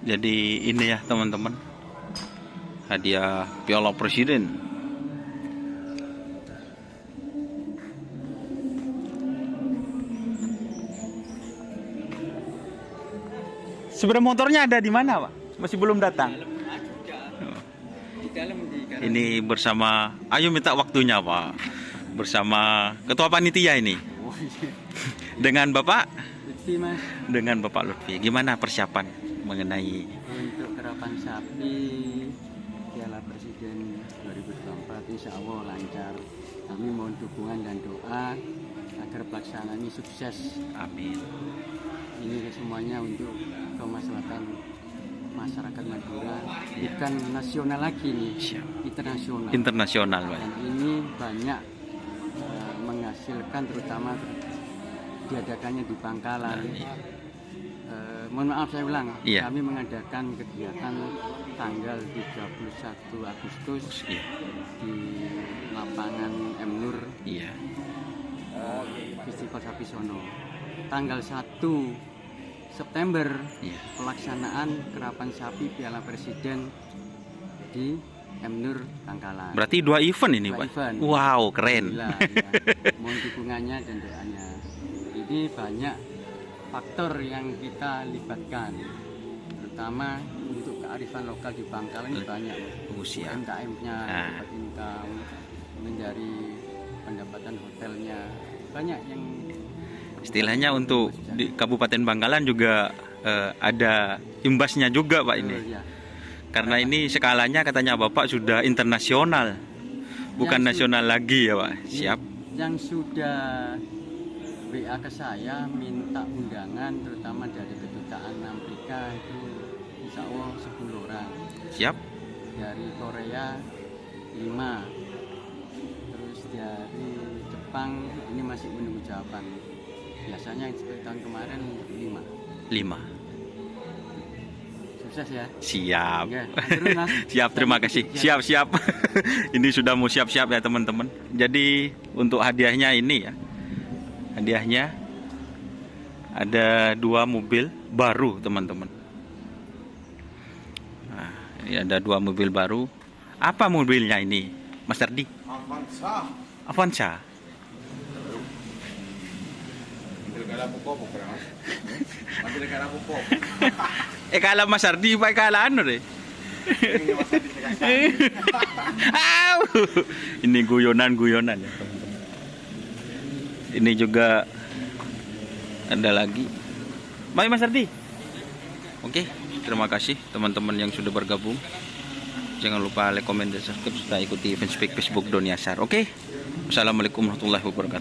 Jadi ini ya teman-teman, hadiah Piala Presiden. Sebenarnya motornya ada di mana, Pak? Masih belum datang. Ini bersama, ayo minta waktunya, Pak. Bersama Ketua Panitia ini. Dengan Bapak? Lutfi, Mas. Dengan Bapak Lutfi. Gimana persiapan mengenai Untuk kerapan sapi Piala Presiden 2024 insya Allah lancar. Kami mohon dukungan dan doa agar pelaksanaan ini sukses. Amin. Ini semuanya untuk kemaslahatan masyarakat Madura, bukan nasional lagi nih, internasional. Internasional, Pak. Dan ini banyak menghasilkan, terutama diadakannya di Bangkalan. Mohon maaf saya ulang, kami mengadakan kegiatan tanggal 31 Agustus di lapangan M Nur, Festival Sapi Sono. Tanggal 1 September pelaksanaan kerapan sapi Piala Presiden di M Nur Bangkalan. Berarti 2 event ini, Pak? Event. Wow, keren. Gila, ya. Mohon dukungannya dan doanya. Ini banyak faktor yang kita libatkan, terutama untuk kearifan lokal di Bangkalan ini banyak. UMKM-nya dapat income, dari pendapatan hotelnya banyak yang istilahnya untuk di Kabupaten Bangkalan juga ada imbasnya juga, Pak, ini. Karena ini skalanya katanya Bapak sudah internasional, bukan nasional lagi ya, Pak. Siap. Yang sudah WA ke saya minta undangan, terutama dari kedutaan Amerika itu insya Allah 10 orang. Siap. Dari Korea 5, terus dari Jepang ini masih menunggu jawaban. Biasanya seperti tahun kemarin 5. Sukses ya. Siap. Ya, terus, Mas. Siap, terima kasih. Siap. Ini sudah mau siap-siap ya teman-teman. Jadi untuk hadiahnya ini ya. Hadiahnya ada 2 mobil baru teman-teman. Nah, ini ada 2 mobil baru. Apa mobilnya ini, Mas Ardi? Avanza. Kala Mas Ardi, Pak, kala ano deh. Ini guyonan ya teman-teman. Ini juga ada lagi. Baik Mas Ardi. Oke, terima kasih teman-teman yang sudah bergabung. Jangan lupa like, comment, dan subscribe serta ikuti fanspage Facebook Doni Asar. Oke. Wassalamualaikum warahmatullahi wabarakatuh.